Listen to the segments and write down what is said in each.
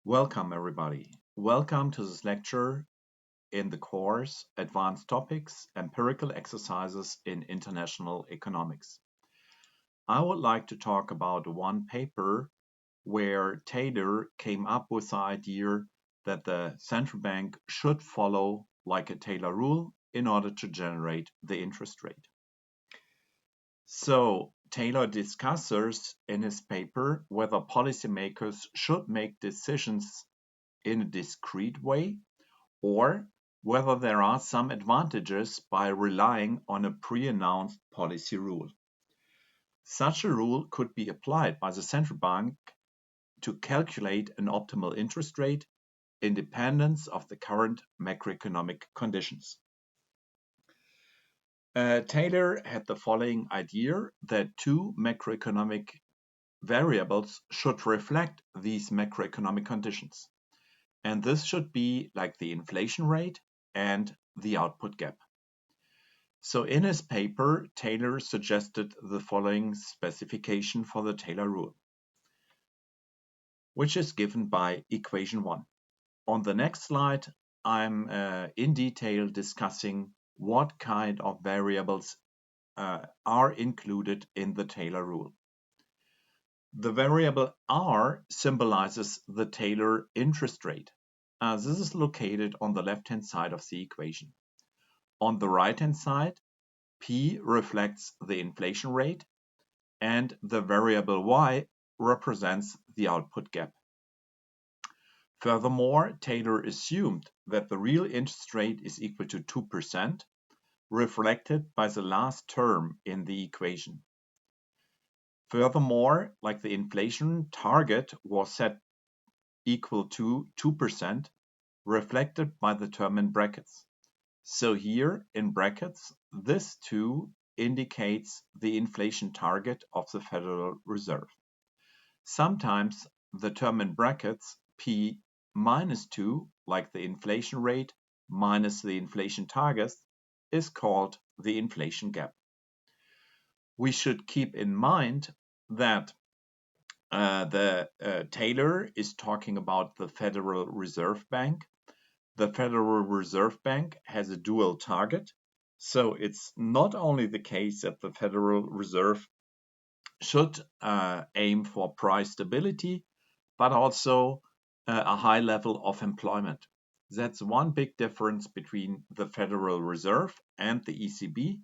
Welcome, everybody. Welcome to this lecture in the course Advanced Topics Empirical Exercises in International Economics. I would like to talk about one paper where Taylor came up with the idea that the central bank should follow like a Taylor rule in order to generate the interest rate. So Taylor discusses in his paper whether policymakers should make decisions in a discrete way or whether there are some advantages by relying on a pre-announced policy rule. Such a rule could be applied by the central bank to calculate an optimal interest rate independent of the current macroeconomic conditions. Taylor had the following idea that two macroeconomic variables should reflect these macroeconomic conditions. And this should be like the inflation rate and the output gap. So in his paper, Taylor suggested the following specification for the Taylor rule, which is given by equation 1. On the next slide, I'm in detail discussing what kind of variables are included in the Taylor rule. The variable R symbolizes the Taylor interest rate. This is located on the left-hand side of the equation. On the right-hand side, P reflects the inflation rate, and the variable Y represents the output gap. Furthermore, Taylor assumed that the real interest rate is equal to 2%, reflected by the last term in the equation. Furthermore, like the inflation target was set equal to 2%, reflected by the term in brackets. So here in brackets, this 2 indicates the inflation target of the Federal Reserve. Sometimes the term in brackets P minus 2, like the inflation rate minus the inflation target, is called the inflation gap. We should keep in mind that Taylor is talking about the Federal Reserve Bank. The Federal Reserve Bank has a dual target. So it's not only the case that the Federal Reserve should aim for price stability, but also a high level of employment. That's one big difference between the Federal Reserve and the ECB,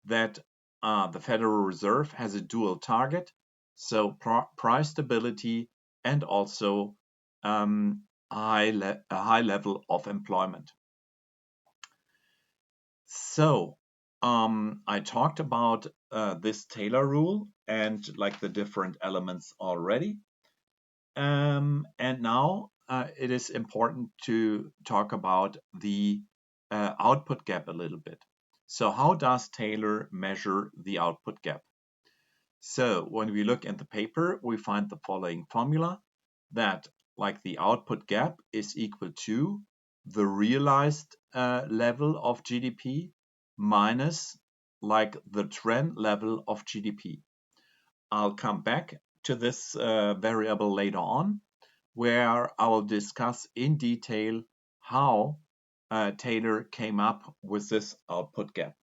that the Federal Reserve has a dual target, so price stability and also a high level of employment. So I talked about this Taylor rule and like the different elements already. And now it is important to talk about the output gap a little bit. So how does Taylor measure the output gap? So when we look at the paper, we find the following formula that like the output gap is equal to the realized level of GDP minus like the trend level of GDP. I'll come back to this variable later on, where I will discuss in detail how Taylor came up with this output gap.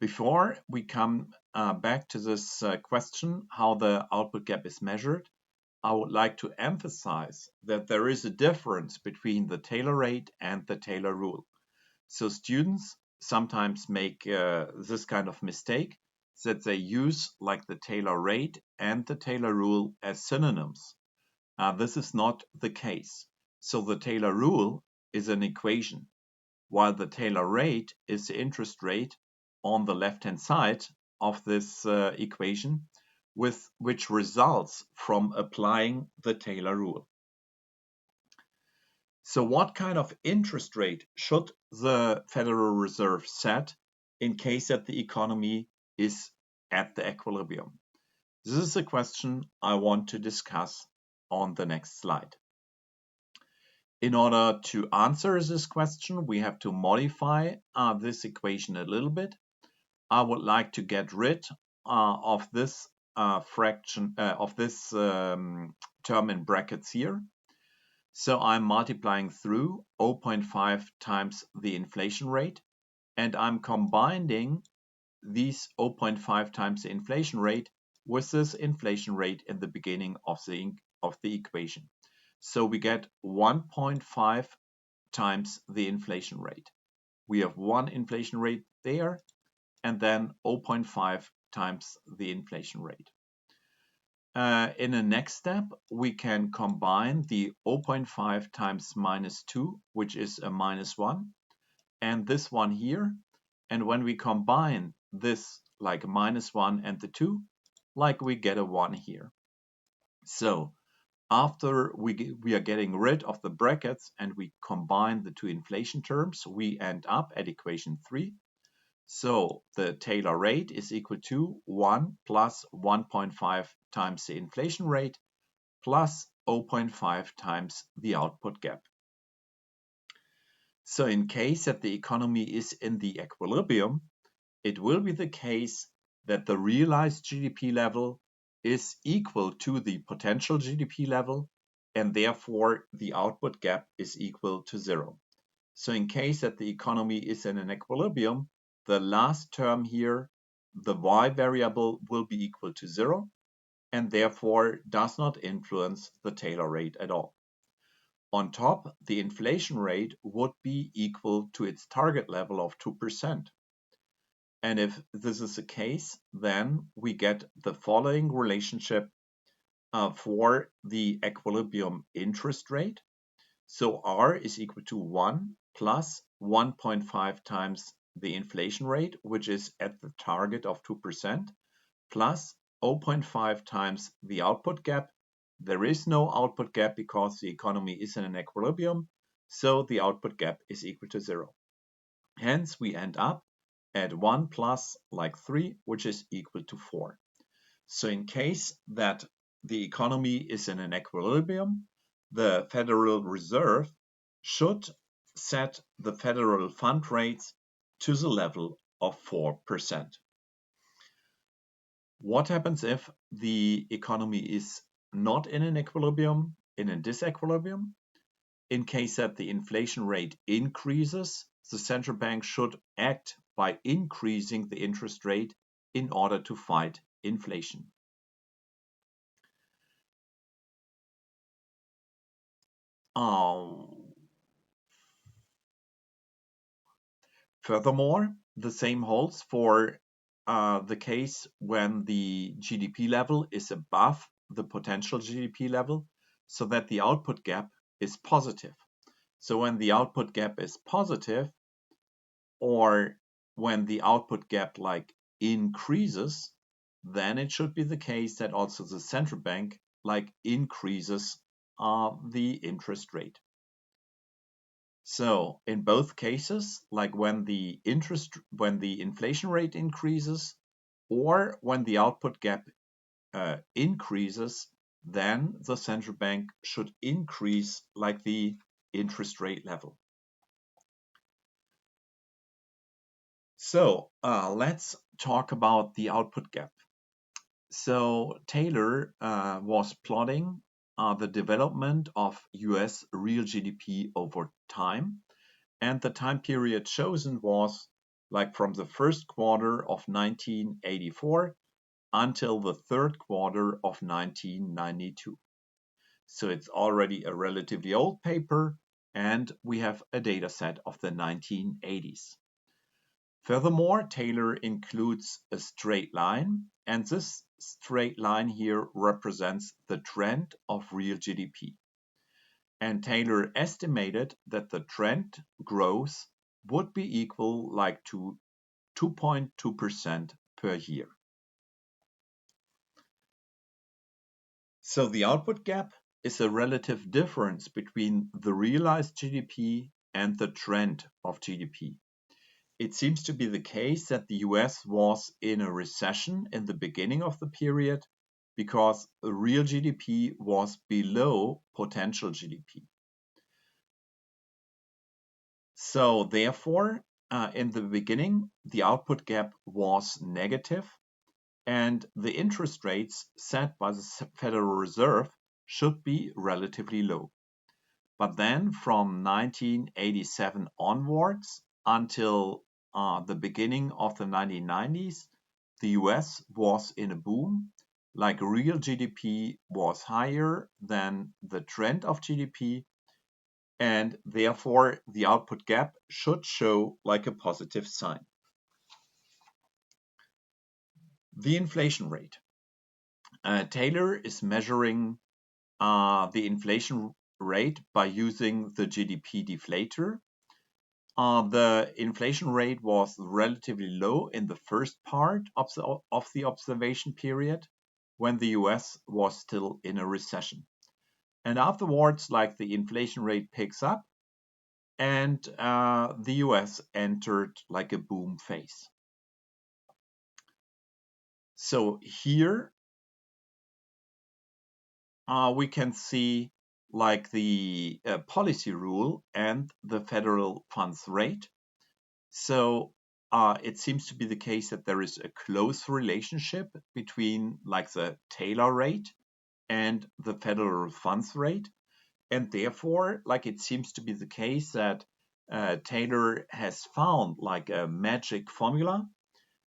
Before we come back to this question, how the output gap is measured, I would like to emphasize that there is a difference between the Taylor rate and the Taylor rule. So students sometimes make this kind of mistake, that they use like the Taylor rate and the Taylor rule as synonyms. This is not the case. So the Taylor rule is an equation, while the Taylor rate is the interest rate on the left-hand side of this equation, which results from applying the Taylor rule. So what kind of interest rate should the Federal Reserve set in case that the economy is at the equilibrium? This is a question I want to discuss on the next slide. In order to answer this question, we have to modify this equation a little bit. I would like to get rid of this fraction of this term in brackets here. So I'm multiplying through 0.5 times the inflation rate, and I'm combining these 0.5 times the inflation rate with this inflation rate in the beginning of the equation. So we get 1.5 times the inflation rate. We have one inflation rate there, and then 0.5 times the inflation rate. In the next step, we can combine the 0.5 times minus 2, which is a minus 1, and this one here. And when we combine this like minus 1 and the 2, like we get a 1 here. So after we are getting rid of the brackets and we combine the two inflation terms, we end up at equation 3. So the Taylor rate is equal to 1 plus 1.5 times the inflation rate plus 0.5 times the output gap. So in case that the economy is in the equilibrium, it will be the case that the realized GDP level is equal to the potential GDP level, and therefore the output gap is equal to 0. So in case that the economy is in an equilibrium, the last term here, the y variable, will be equal to 0, and therefore does not influence the Taylor rate at all. On top, the inflation rate would be equal to its target level of 2%. And if this is the case, then we get the following relationship for the equilibrium interest rate. So R is equal to 1 plus 1.5 times the inflation rate, which is at the target of 2%, plus 0.5 times the output gap. There is no output gap because the economy is in an equilibrium, so the output gap is equal to 0. Hence, we end up at 1 plus like 3, which is equal to 4. So in case that the economy is in an equilibrium, the Federal Reserve should set the federal fund rates to the level of 4%. What happens if the economy is not in an equilibrium, in a disequilibrium? In case that the inflation rate increases, the central bank should act by increasing the interest rate in order to fight inflation. Furthermore, the same holds for the case when the GDP level is above the potential GDP level, so that the output gap is positive. So when the output gap is positive, or when the output gap like increases, then it should be the case that also the central bank like increases the interest rate. So in both cases, like when the inflation rate increases or when the output gap increases, then the central bank should increase like the interest rate level. So let's talk about the output gap. So Taylor was plotting the development of US real GDP over time. And the time period chosen was like from the first quarter of 1984 until the third quarter of 1992. So it's already a relatively old paper, and we have a data set of the 1980s. Furthermore, Taylor includes a straight line, and this straight line here represents the trend of real GDP. And Taylor estimated that the trend growth would be equal like to 2.2% per year. So the output gap is a relative difference between the realized GDP and the trend of GDP. It seems to be the case that the US was in a recession in the beginning of the period because real GDP was below potential GDP. So therefore, in the beginning, the output gap was negative, and the interest rates set by the Federal Reserve should be relatively low. But then from 1987 onwards until the beginning of the 1990s, the US was in a boom, like real GDP was higher than the trend of GDP, and therefore the output gap should show like a positive sign. The inflation rate. Taylor is measuring the inflation rate by using the GDP deflator. The inflation rate was relatively low in the first part of the observation period when the US was still in a recession. And afterwards, like the inflation rate picks up and the US entered like a boom phase. So here we can see like the policy rule and the federal funds rate. So it seems to be the case that there is a close relationship between like the Taylor rate and the federal funds rate. And therefore, like it seems to be the case that Taylor has found like a magic formula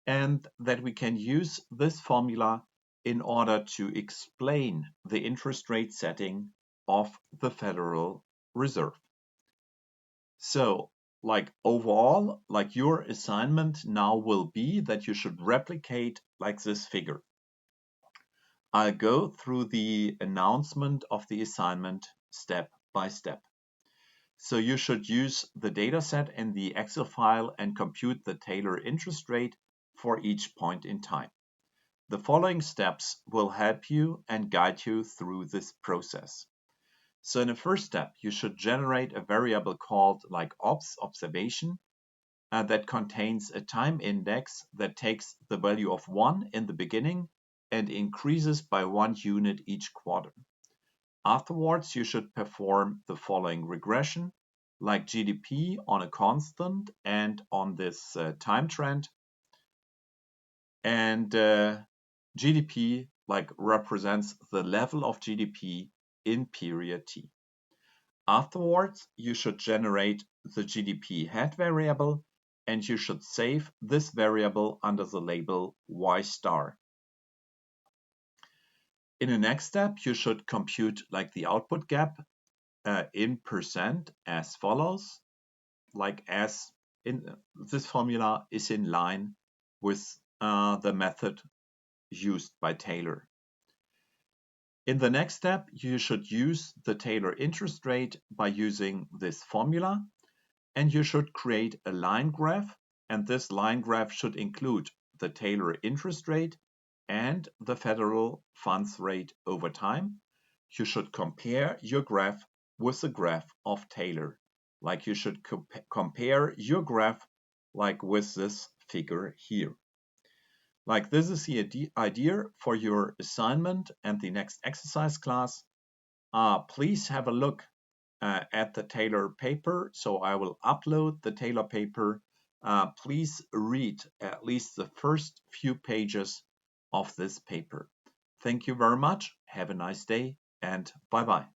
and that we can use this formula in order to explain the interest rate setting of the Federal Reserve. So, like overall, like your assignment now will be that you should replicate like this figure. I'll go through the announcement of the assignment step by step. So you should use the dataset in the Excel file and compute the Taylor interest rate for each point in time. The following steps will help you and guide you through this process. So in the first step, you should generate a variable called like observation that contains a time index that takes the value of 1 in the beginning and increases by 1 unit each quarter. Afterwards, you should perform the following regression, like GDP on a constant and on this time trend. And GDP like represents the level of GDP in period T. Afterwards, you should generate the GDP head variable and you should save this variable under the label Y star. In the next step, you should compute like the output gap in percent as follows, like as in this formula is in line with the method used by Taylor. In the next step, you should use the Taylor interest rate by using this formula, and you should create a line graph, and this line graph should include the Taylor interest rate and the federal funds rate over time. You should compare your graph with the graph of Taylor. Like you should compare your graph like with this figure here. Like this is the idea for your assignment and the next exercise class. Please have a look at the Taylor paper. So I will upload the Taylor paper. Please read at least the first few pages of this paper. Thank you very much. Have a nice day and bye-bye.